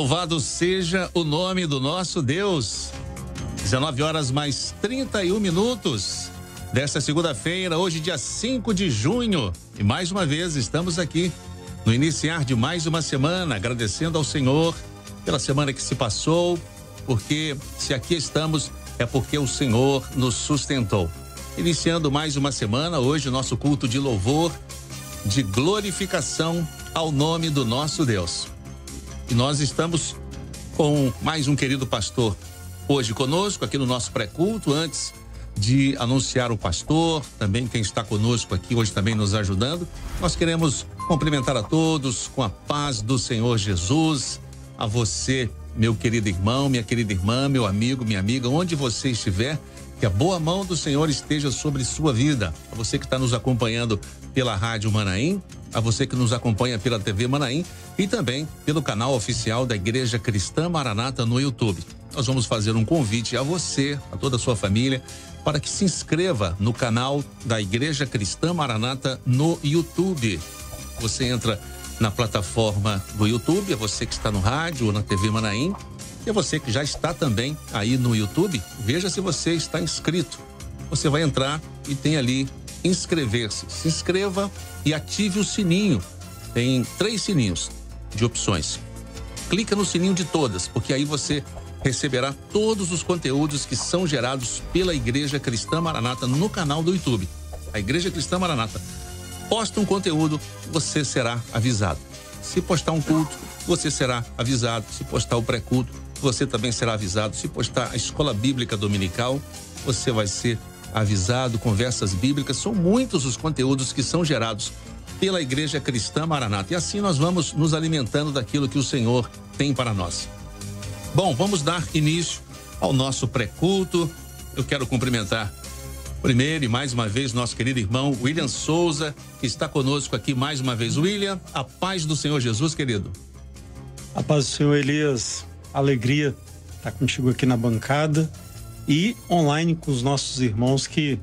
Louvado seja o nome do nosso Deus. 19 horas mais 31 minutos desta segunda-feira, hoje dia 5 de junho. E mais uma vez estamos aqui no iniciar de mais uma semana, agradecendo ao Senhor pela semana que se passou, porque se aqui estamos é porque o Senhor nos sustentou. Iniciando mais uma semana, hoje o nosso culto de louvor, de glorificação ao nome do nosso Deus. E nós estamos com mais um querido pastor hoje conosco aqui no nosso pré-culto. Antes de anunciar o pastor, também quem está conosco aqui hoje também nos ajudando, nós queremos cumprimentar a todos com a paz do Senhor Jesus. A você, meu querido irmão, minha querida irmã, meu amigo, minha amiga, onde você estiver, que a boa mão do Senhor esteja sobre sua vida. A você que está nos acompanhando pela Rádio Manaim, a você que nos acompanha pela TV Manaim e também pelo canal oficial da Igreja Cristã Maranata no YouTube. Nós vamos fazer um convite a você, a toda a sua família, para que se inscreva no canal da Igreja Cristã Maranata no YouTube. Você entra na plataforma do YouTube, é você que está no rádio ou na TV Manaim, e é você que já está também aí no YouTube, veja se você está inscrito. Você vai entrar e tem ali inscrever-se. Se inscreva e ative o sininho. Tem 3 sininhos de opções. Clica no sininho de todas, porque aí você receberá todos os conteúdos que são gerados pela Igreja Cristã Maranata no canal do YouTube. A Igreja Cristã Maranata posta um conteúdo, você será avisado. Se postar um culto, você será avisado. Se postar o pré-culto, você também será avisado. Se postar a escola bíblica dominical, você vai ser avisado. Conversas bíblicas, são muitos os conteúdos que são gerados pela Igreja Cristã Maranata. E assim nós vamos nos alimentando daquilo que o Senhor tem para nós. Bom, vamos dar início ao nosso pré-culto. Eu quero cumprimentar primeiro e mais uma vez nosso querido irmão William Souza, que está conosco aqui mais uma vez. William, a paz do Senhor Jesus, querido. A paz do Senhor, Elias. Alegria estar contigo aqui na bancada e online com os nossos irmãos que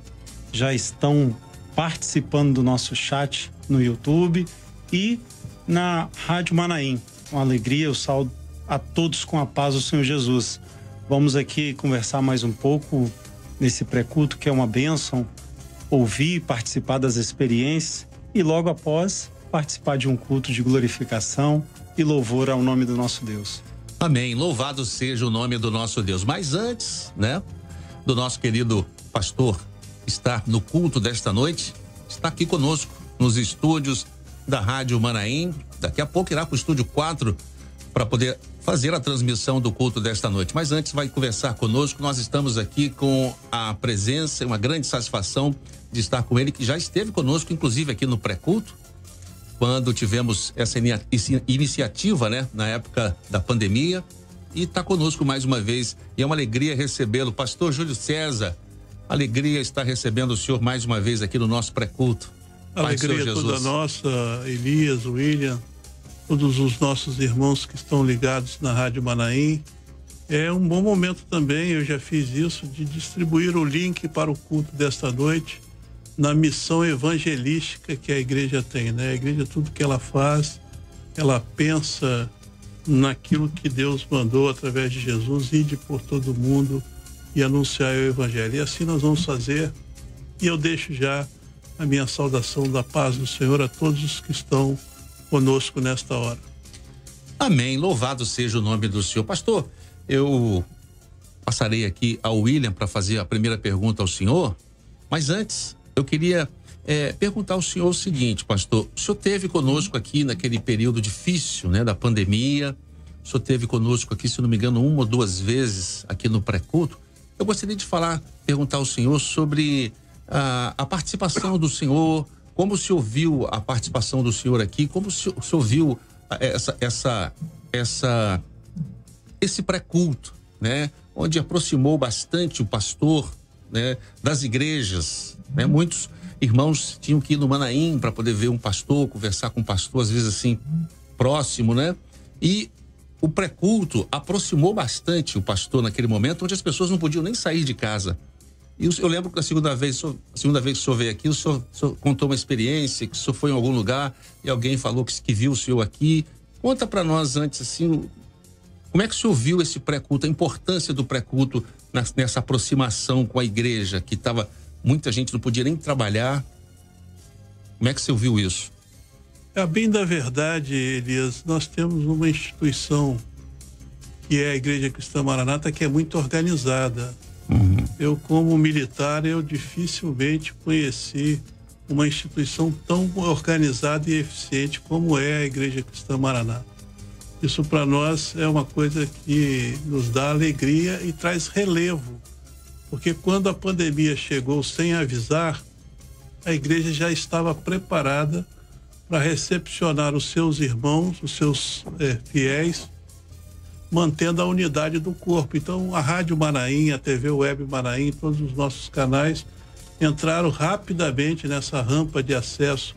já estão participando do nosso chat no YouTube e na Rádio Manaim. Com alegria, eu saúdo a todos com a paz do Senhor Jesus. Vamos aqui conversar mais um pouco nesse pré-culto, que é uma bênção, ouvir, participar das experiências e logo após participar de um culto de glorificação e louvor ao nome do nosso Deus. Amém, louvado seja o nome do nosso Deus. Mas antes, do nosso querido pastor estar no culto desta noite, está aqui conosco nos estúdios da Rádio Manaim. Daqui a pouco irá para o estúdio 4 para poder fazer a transmissão do culto desta noite. Mas antes vai conversar conosco. Nós estamos aqui com a presença, uma grande satisfação de estar com ele, que já esteve conosco, inclusive aqui no pré-culto, quando tivemos essa iniciativa, na época da pandemia, e está conosco mais uma vez, e é uma alegria recebê-lo. Pastor Júlio César, alegria estar recebendo o senhor mais uma vez aqui no nosso pré-culto. Alegria toda nossa, Elias, William, todos os nossos irmãos que estão ligados na Rádio Manaim. É um bom momento também, eu já fiz isso, de distribuir o link para o culto desta noite, na missão evangelística que a igreja tem, A igreja, tudo que ela faz, ela pensa naquilo que Deus mandou através de Jesus, ide por todo mundo e anunciar o evangelho. E assim nós vamos fazer. E eu deixo já a minha saudação da paz do Senhor a todos os que estão conosco nesta hora. Amém, louvado seja o nome do Senhor. Pastor, eu passarei aqui ao William para fazer a primeira pergunta ao senhor, mas antes eu queria perguntar ao senhor o seguinte, pastor. O senhor esteve conosco aqui naquele período difícil, da pandemia. O senhor esteve conosco aqui, se não me engano, 1 ou 2 vezes aqui no pré-culto. Eu gostaria de perguntar ao senhor sobre a participação do senhor, como o senhor viu a participação do senhor aqui, como o senhor viu esse pré-culto, onde aproximou bastante o pastor, das igrejas, Muitos irmãos tinham que ir no Manaim para poder ver um pastor, conversar com um pastor, às vezes assim, próximo, E o pré-culto aproximou bastante o pastor naquele momento, onde as pessoas não podiam nem sair de casa. E eu lembro que a segunda vez que o senhor veio aqui, o senhor contou uma experiência, que o senhor foi em algum lugar e alguém falou que viu o senhor aqui. Conta para nós antes, assim, Como é que o senhor viu esse pré-culto, a importância do pré-culto nessa aproximação com a igreja, que estava, muita gente não podia nem trabalhar? Como é que o senhor viu isso? A bem da verdade, Elias, nós temos uma instituição que é a Igreja Cristã Maranata, que é muito organizada. Eu, como militar, eu dificilmente conheci uma instituição tão organizada e eficiente como é a Igreja Cristã Maranata. Isso para nós é uma coisa que nos dá alegria e traz relevo, porque quando a pandemia chegou sem avisar, a igreja já estava preparada para recepcionar os seus irmãos, os seus fiéis, mantendo a unidade do corpo. Então, a Rádio Manaim, a TV Web Manaim, todos os nossos canais entraram rapidamente nessa rampa de acesso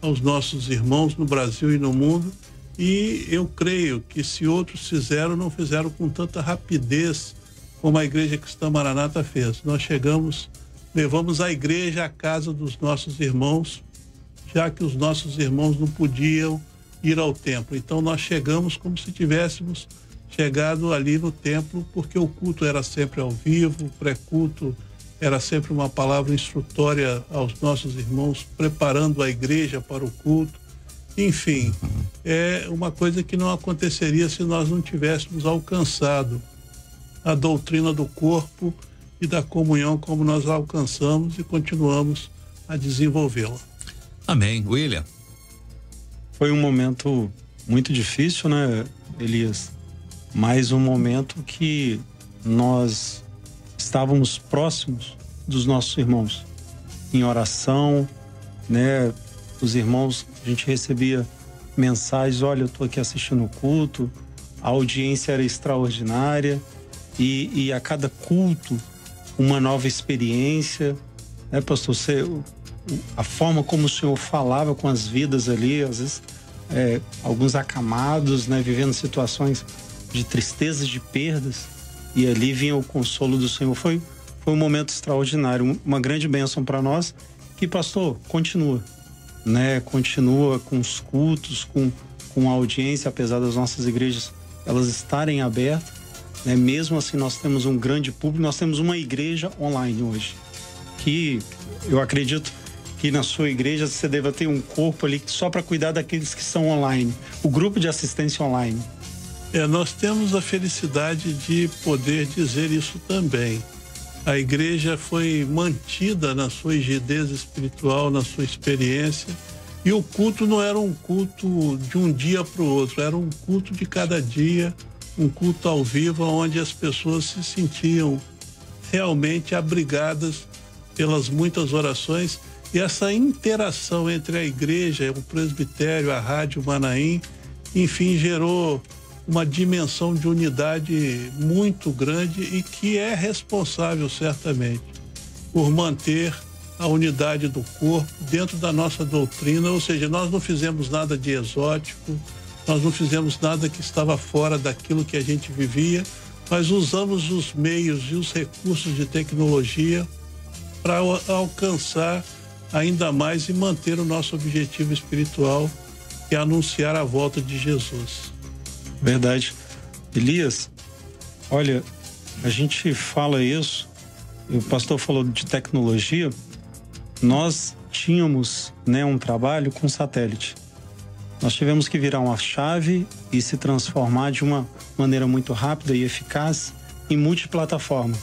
aos nossos irmãos no Brasil e no mundo. E eu creio que se outros fizeram, não fizeram com tanta rapidez como a Igreja Cristã Maranata fez. Nós levamos a igreja à casa dos nossos irmãos, já que os nossos irmãos não podiam ir ao templo. Então nós chegamos como se tivéssemos chegado ali no templo, porque o culto era sempre ao vivo, o pré-culto era sempre uma palavra instrutória aos nossos irmãos, preparando a igreja para o culto. Enfim, é uma coisa que não aconteceria se nós não tivéssemos alcançado a doutrina do corpo e da comunhão como nós alcançamos e continuamos a desenvolvê-la. Amém. William? Foi um momento muito difícil, né, Elias? Mas um momento que nós estávamos próximos dos nossos irmãos, em oração, né? Os irmãos, a gente recebia mensagens: olha, eu estou aqui assistindo o culto, a audiência era extraordinária e a cada culto uma nova experiência, né, pastor? A forma como o senhor falava com as vidas ali, às vezes alguns acamados, né, vivendo situações de tristezas, de perdas, e ali vinha o consolo do Senhor. Foi um momento extraordinário, uma grande bênção para nós, que, pastor, continua, né? Continua com os cultos, com a audiência, apesar das nossas igrejas elas estarem abertas, né? Mesmo assim nós temos um grande público, nós temos uma igreja online hoje, que eu acredito que na sua igreja você deva ter um corpo ali só para cuidar daqueles que são online, o grupo de assistência online. Nós temos a felicidade de poder dizer isso também. A igreja foi mantida na sua rigidez espiritual, na sua experiência, e o culto não era um culto de um dia para o outro, era um culto de cada dia, um culto ao vivo, onde as pessoas se sentiam realmente abrigadas pelas muitas orações, e essa interação entre a igreja, o presbitério, a Rádio Manaim, enfim, gerou uma dimensão de unidade muito grande e que é responsável certamente por manter a unidade do corpo dentro da nossa doutrina. Ou seja, nós não fizemos nada de exótico, nós não fizemos nada que estava fora daquilo que a gente vivia, mas usamos os meios e os recursos de tecnologia para alcançar ainda mais e manter o nosso objetivo espiritual, que é anunciar a volta de Jesus. Verdade. Elias, olha, a gente fala isso, o pastor falou de tecnologia, nós tínhamos, né, um trabalho com satélite. Nós tivemos que virar uma chave e se transformar de uma maneira muito rápida e eficaz em multiplataforma.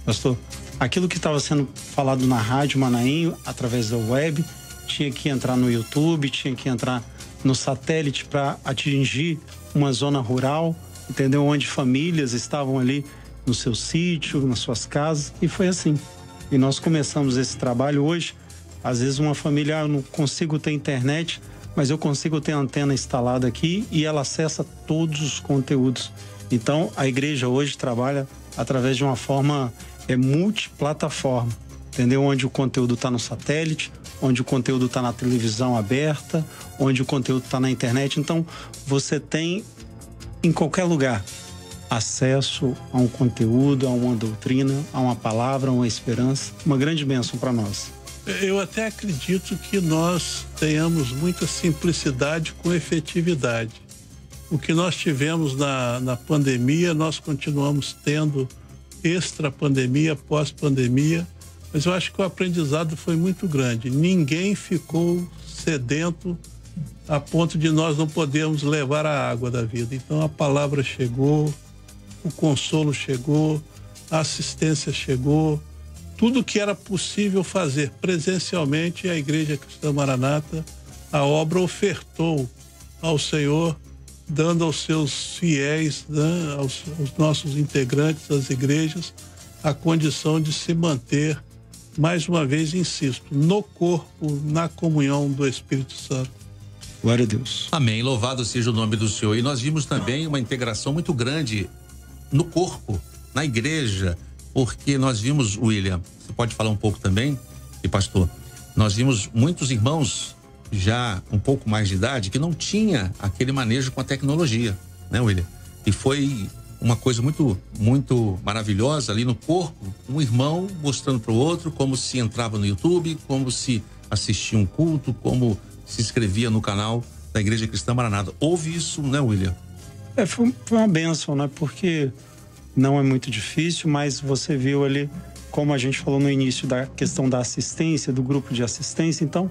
Pastor, aquilo que estava sendo falado na Rádio Manaim, através da web, tinha que entrar no YouTube, tinha que entrar no satélite para atingir uma zona rural, entendeu? Onde famílias estavam ali no seu sítio, nas suas casas, e foi assim. E nós começamos esse trabalho hoje. Às vezes uma família, eu não consigo ter internet, mas eu consigo ter a antena instalada aqui e ela acessa todos os conteúdos. Então, a igreja hoje trabalha através de uma forma multiplataforma, entendeu? Onde o conteúdo está no satélite, onde o conteúdo está na televisão aberta, onde o conteúdo está na internet. Então, você tem em qualquer lugar acesso a um conteúdo, a uma doutrina, a uma palavra, a uma esperança. Uma grande bênção para nós. Eu até acredito que nós tenhamos muita simplicidade com efetividade. O que nós tivemos na pandemia, nós continuamos tendo extra-pandemia, pós-pandemia, mas eu acho que o aprendizado foi muito grande. Ninguém ficou sedento a ponto de nós não podermos levar a água da vida. Então a palavra chegou, o consolo chegou, a assistência chegou, tudo que era possível fazer presencialmente, a Igreja Cristã Maranata, a obra ofertou ao Senhor, dando aos seus fiéis, né, aos nossos integrantes das igrejas, a condição de se manter, mais uma vez insisto, no corpo, na comunhão do Espírito Santo. Glória a Deus. Amém, louvado seja o nome do Senhor. E nós vimos também uma integração muito grande no corpo, na igreja, porque nós vimos, William, você pode falar um pouco também, e pastor, nós vimos muitos irmãos já um pouco mais de idade que não tinha aquele manejo com a tecnologia, né, William? E foi uma coisa muito, muito maravilhosa ali no corpo, um irmão mostrando para o outro como se entrava no YouTube, como se assistia um culto, como se inscrevia no canal da Igreja Cristã Maranata. Houve isso, né, William? Foi uma bênção, né? Porque não é muito difícil, mas você viu ali, como a gente falou no início da questão da assistência, do grupo de assistência, então,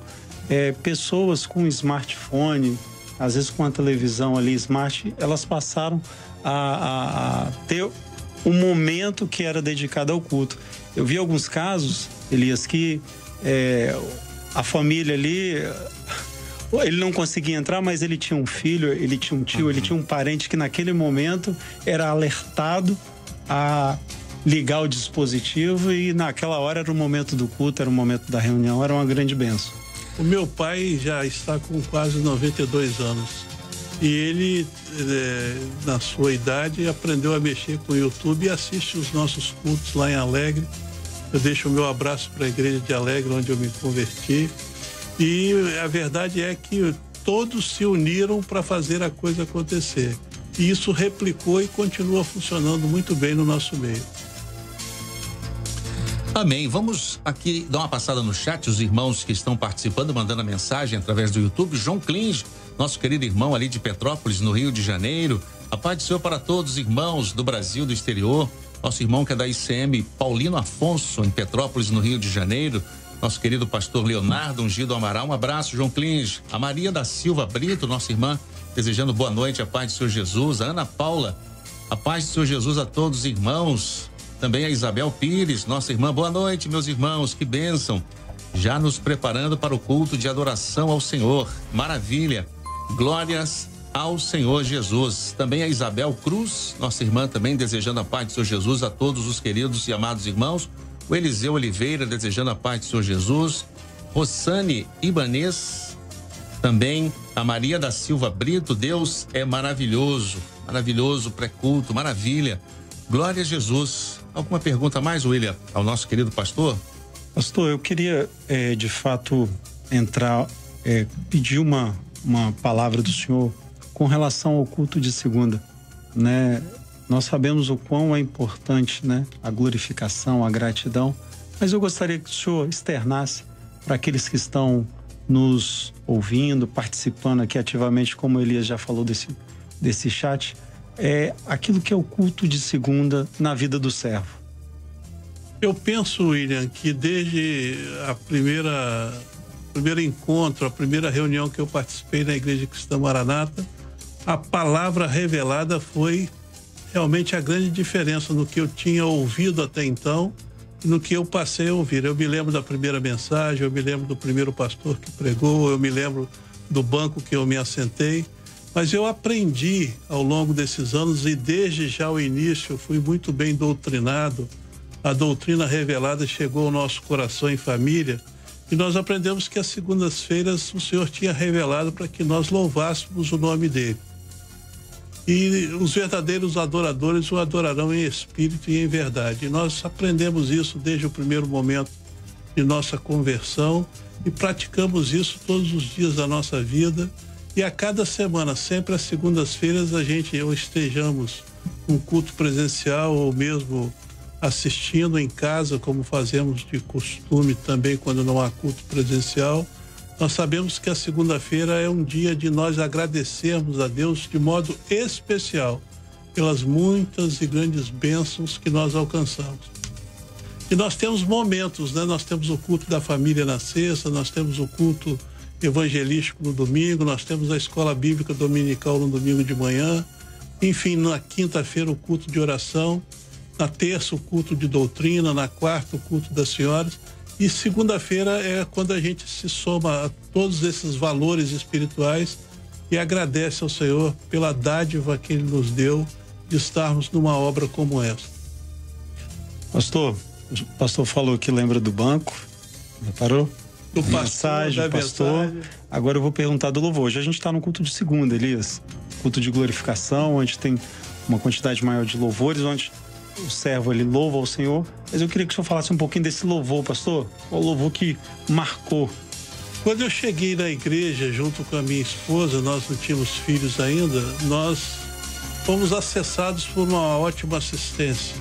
pessoas com smartphone, às vezes com a televisão ali, smart, elas passaram a ter um momento que era dedicado ao culto. Eu vi alguns casos, Elias, que a família ali, ele não conseguia entrar, mas ele tinha um filho, ele tinha um tio, ele tinha um parente que naquele momento era alertado a ligar o dispositivo e naquela hora era o momento do culto, era o momento da reunião, era uma grande bênção. O meu pai já está com quase 92 anos e ele, na sua idade, aprendeu a mexer com o YouTube e assiste os nossos cultos lá em Alegre. Eu deixo o meu abraço para a igreja de Alegre, onde eu me converti. E a verdade é que todos se uniram para fazer a coisa acontecer. E isso replicou e continua funcionando muito bem no nosso meio. Amém. Vamos aqui dar uma passada no chat, os irmãos que estão participando, mandando a mensagem através do YouTube. João Clinge, nosso querido irmão ali de Petrópolis, no Rio de Janeiro. A paz do Senhor para todos os irmãos do Brasil, do exterior. Nosso irmão que é da ICM, Paulino Afonso, em Petrópolis, no Rio de Janeiro. Nosso querido pastor Leonardo Ungido Amaral. Um abraço, João Clinge. A Maria da Silva Brito, nossa irmã, desejando boa noite, a paz do Senhor Jesus. A Ana Paula, a paz do Senhor Jesus a todos os irmãos. Também a Isabel Pires, nossa irmã. Boa noite, meus irmãos, que bênção. Já nos preparando para o culto de adoração ao Senhor. Maravilha. Glórias ao Senhor Jesus. Também a Isabel Cruz, nossa irmã, também desejando a paz do Senhor Jesus a todos os queridos e amados irmãos. O Eliseu Oliveira, desejando a paz do Senhor Jesus. Rossane Ibanez, também a Maria da Silva Brito. Deus é maravilhoso, maravilhoso, pré-culto, maravilha. Glória a Jesus. Alguma pergunta mais, William, ao nosso querido pastor? Pastor, eu queria, de fato, entrar, pedir uma palavra do senhor com relação ao culto de segunda, né? Nós sabemos o quão é importante, né? A glorificação, a gratidão, mas eu gostaria que o senhor externasse para aqueles que estão nos ouvindo, participando aqui ativamente, como o Elias já falou desse chat, aquilo que é o culto de segunda na vida do servo. Eu penso, William, que desde a primeiro encontro, a primeira reunião que eu participei na Igreja Cristã Maranata, a palavra revelada foi realmente a grande diferença no que eu tinha ouvido até então e no que eu passei a ouvir. Eu me lembro da primeira mensagem, eu me lembro do primeiro pastor que pregou, eu me lembro do banco que eu me assentei, mas eu aprendi ao longo desses anos e desde já o início eu fui muito bem doutrinado. A doutrina revelada chegou ao nosso coração em família e nós aprendemos que às segundas-feiras o Senhor tinha revelado para que nós louvássemos o nome dele. E os verdadeiros adoradores o adorarão em espírito e em verdade. E nós aprendemos isso desde o primeiro momento de nossa conversão e praticamos isso todos os dias da nossa vida. E a cada semana, sempre às segundas-feiras, ou estejamos num culto presencial ou mesmo assistindo em casa, como fazemos de costume também quando não há culto presencial, Nós sabemos que a segunda-feira é um dia de nós agradecermos a Deus de modo especial pelas muitas e grandes bênçãos que nós alcançamos. E nós temos momentos, né? Nós temos o culto da família na sexta, nós temos o culto evangelístico no domingo, nós temos a escola bíblica dominical no domingo de manhã, enfim, na quinta-feira o culto de oração, na terça o culto de doutrina, na quarta o culto das senhoras, e segunda-feira é quando a gente se soma a todos esses valores espirituais e agradece ao Senhor pela dádiva que Ele nos deu de estarmos numa obra como essa. Pastor, o pastor falou que lembra do banco, reparou? Do pastor, mensagem, pastor. Agora eu vou perguntar do louvor. Hoje a gente está no culto de segunda, Elias. Culto de glorificação, onde tem uma quantidade maior de louvores, onde o servo ele louva ao Senhor. Mas eu queria que o senhor falasse um pouquinho desse louvor, pastor. O louvor que marcou. Quando eu cheguei na igreja junto com a minha esposa, nós não tínhamos filhos ainda, nós fomos acessados por uma ótima assistência.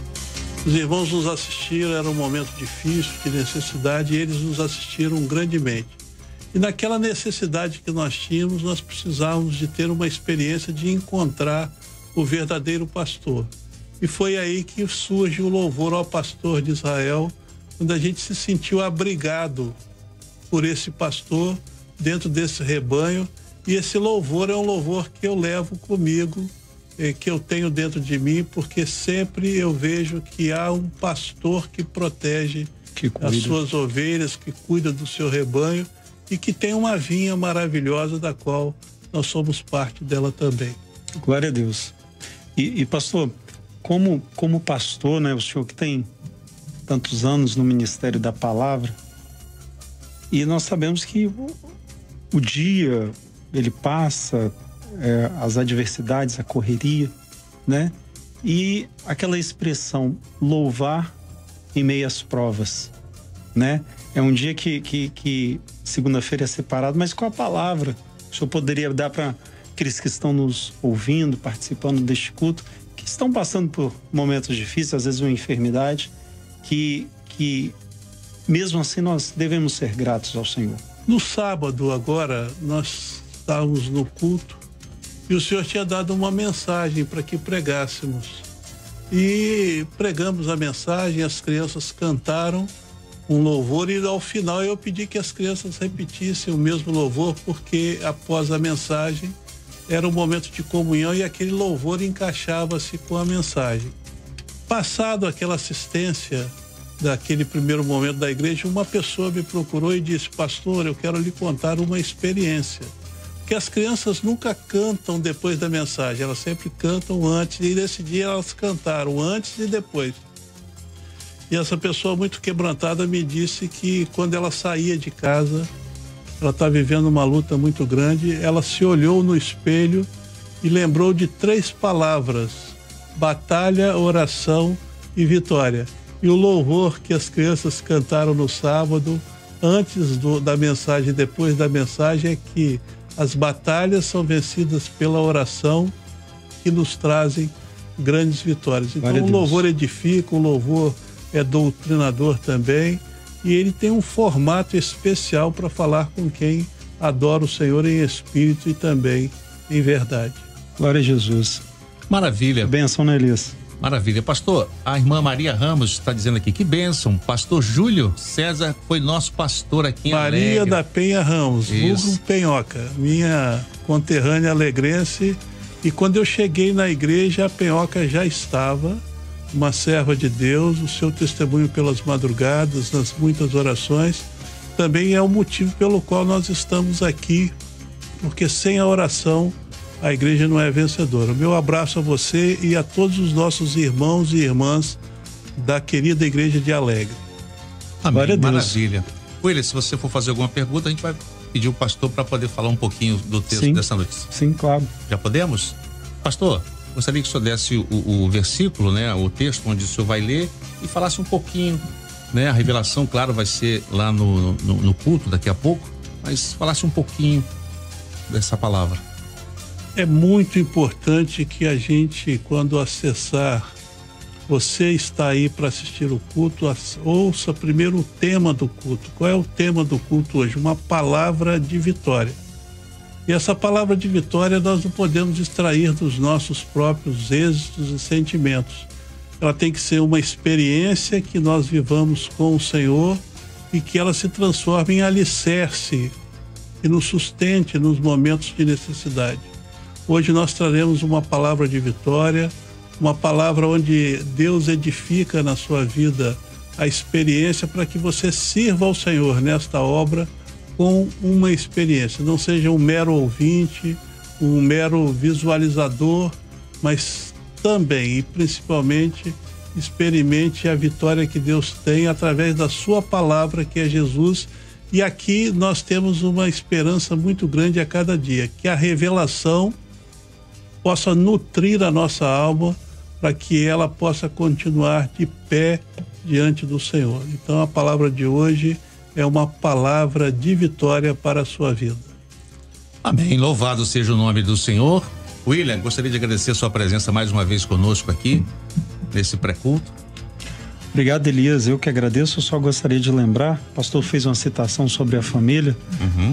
Os irmãos nos assistiram, era um momento difícil, de necessidade, e eles nos assistiram grandemente. E naquela necessidade que nós tínhamos, nós precisávamos de ter uma experiência de encontrar o verdadeiro pastor. E foi aí que surge o louvor ao pastor de Israel, quando a gente se sentiu abrigado por esse pastor dentro desse rebanho. E esse louvor é um louvor que eu levo comigo, que eu tenho dentro de mim, porque sempre eu vejo que há um pastor que protege as suas ovelhas, que cuida do seu rebanho e que tem uma vinha maravilhosa da qual nós somos parte dela também. Glória a Deus. E pastor, como pastor, né, o senhor que tem tantos anos no ministério da palavra, e nós sabemos que o dia ele passa, as adversidades, a correria, né? E aquela expressão louvar em meio às provas, né? É um dia que segunda-feira é separado, mas com a palavra o senhor poderia dar para aqueles que estão nos ouvindo, participando deste culto, que estão passando por momentos difíceis, às vezes uma enfermidade, que mesmo assim nós devemos ser gratos ao Senhor. No sábado agora nós estávamos no culto e o Senhor tinha dado uma mensagem para que pregássemos. E pregamos a mensagem, as crianças cantaram um louvor e ao final eu pedi que as crianças repetissem o mesmo louvor, porque após a mensagem era um momento de comunhão e aquele louvor encaixava-se com a mensagem. Passado aquela assistência daquele primeiro momento da igreja, uma pessoa me procurou e disse: pastor, eu quero lhe contar uma experiência. Porque as crianças nunca cantam depois da mensagem, elas sempre cantam antes, e nesse dia elas cantaram antes e depois. E essa pessoa muito quebrantada me disse que quando ela saía de casa, ela está vivendo uma luta muito grande, ela se olhou no espelho e lembrou de 3 palavras: batalha, oração e vitória. E o louvor que as crianças cantaram no sábado, antes da mensagem e depois da mensagem, é que as batalhas são vencidas pela oração, que nos trazem grandes vitórias. Então o louvor edifica, o louvor é doutrinador também, e ele tem um formato especial para falar com quem adora o Senhor em espírito e também em verdade. Glória a Jesus. Maravilha. Bênção, né, Elias? Maravilha. Pastor, a irmã Maria Ramos está dizendo aqui, que bênção. Pastor Júlio César foi nosso pastor aqui em Alegre. Maria da Penha Ramos, vulgo Penhoca, minha conterrânea alegrense. E quando eu cheguei na igreja, a Penhoca já estava, uma serva de Deus. O seu testemunho pelas madrugadas, nas muitas orações, também é o motivo pelo qual nós estamos aqui, porque sem a oração a igreja não é vencedora. Meu abraço a você e a todos os nossos irmãos e irmãs da querida igreja de Alegre. Amém. Maravilha. William, se você for fazer alguma pergunta, a gente vai pedir o pastor para poder falar um pouquinho do texto dessa noite. Sim, claro. Já podemos? Pastor, gostaria que o senhor desse o versículo, né, o texto onde o senhor vai ler e falasse um pouquinho, né, a revelação, claro, vai ser lá no culto daqui a pouco, mas falasse um pouquinho dessa palavra. É muito importante que a gente, quando acessar Você está aí para assistir o culto, ouça primeiro o tema do culto. Qual é o tema do culto hoje? Uma palavra de vitória. E essa palavra de vitória nós não podemos extrair dos nossos próprios êxitos e sentimentos. Ela tem que ser uma experiência que nós vivamos com o Senhor e que ela se transforme em alicerce e nos sustente nos momentos de necessidade. Hoje nós traremos uma palavra de vitória, uma palavra onde Deus edifica na sua vida a experiência para que você sirva ao Senhor nesta obra com uma experiência. Não seja um mero ouvinte, um mero visualizador, mas também e principalmente experimente a vitória que Deus tem através da sua palavra, que é Jesus. E aqui nós temos uma esperança muito grande a cada dia, que a revelação possa nutrir a nossa alma para que ela possa continuar de pé diante do Senhor. Então a palavra de hoje é uma palavra de vitória para a sua vida. Amém. Louvado seja o nome do Senhor. William, gostaria de agradecer a sua presença mais uma vez conosco aqui, nesse pré-culto. Obrigado, Elias. Eu que agradeço. Eu só gostaria de lembrar, o pastor fez uma citação sobre a família.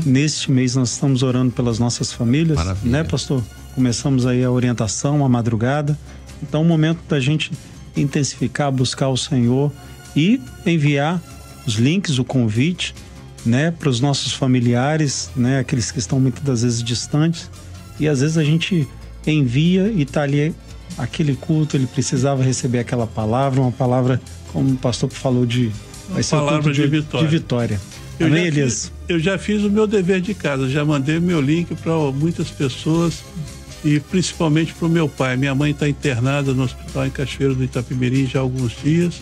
Neste mês nós estamos orando pelas nossas famílias. Maravilha. Né, pastor? Começamos aí a orientação, a madrugada. Então é o momento da gente intensificar, buscar o Senhor e enviar os links, o convite, né, para os nossos familiares, né, aqueles que estão muitas das vezes distantes. E às vezes a gente envia e está ali aquele culto, ele precisava receber aquela palavra, uma palavra, como o pastor falou, vai ser palavra de vitória. Amém, Elias? Eu já fiz o meu dever de casa, já mandei meu link para muitas pessoas e principalmente para o meu pai. Minha mãe está internada no hospital em Cachoeiro do Itapemirim já há alguns dias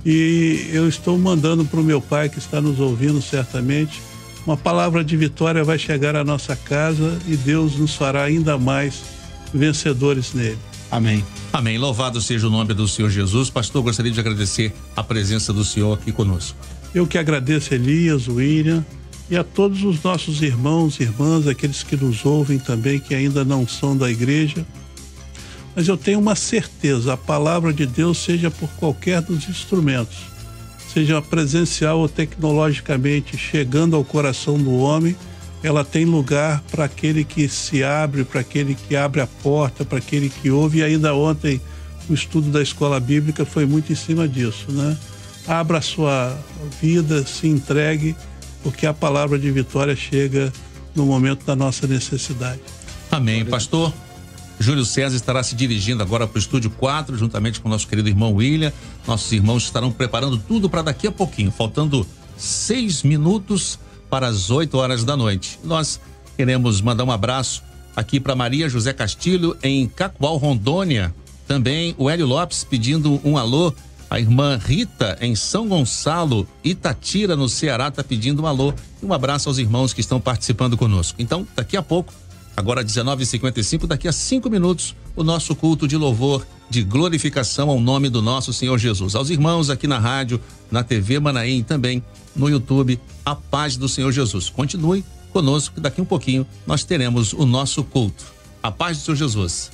e eu estou mandando para o meu pai, que está nos ouvindo certamente, uma palavra de vitória vai chegar à nossa casa e Deus nos fará ainda mais vencedores nele. Amém. Amém. Louvado seja o nome do Senhor Jesus. Pastor, gostaria de agradecer a presença do Senhor aqui conosco. Eu que agradeço, Elias, William, e a todos os nossos irmãos e irmãs, aqueles que nos ouvem também, que ainda não são da igreja. Mas eu tenho uma certeza, a palavra de Deus, seja por qualquer dos instrumentos, seja presencial ou tecnologicamente, chegando ao coração do homem, ela tem lugar para aquele que se abre, para aquele que abre a porta, para aquele que ouve. E ainda ontem o estudo da escola bíblica foi muito em cima disso, né? Abra a sua vida, se entregue, porque a palavra de vitória chega no momento da nossa necessidade. Amém. Pastor Júlio César estará se dirigindo agora para o estúdio 4, juntamente com o nosso querido irmão William. Nossos irmãos estarão preparando tudo para daqui a pouquinho, faltando 6 minutos para as 8 horas da noite. Nós queremos mandar um abraço aqui para Maria José Castilho, em Cacoal, Rondônia. Também o Hélio Lopes pedindo um alô. A irmã Rita, em São Gonçalo, Itatira, no Ceará, está pedindo um alô. E um abraço aos irmãos que estão participando conosco. Então, daqui a pouco, agora 19h55, daqui a 5 minutos, o nosso culto de louvor, de glorificação ao nome do nosso Senhor Jesus. Aos irmãos aqui na rádio, na TV Manaim, também no YouTube, a paz do Senhor Jesus. Continue conosco, que daqui um pouquinho nós teremos o nosso culto. A paz do Senhor Jesus.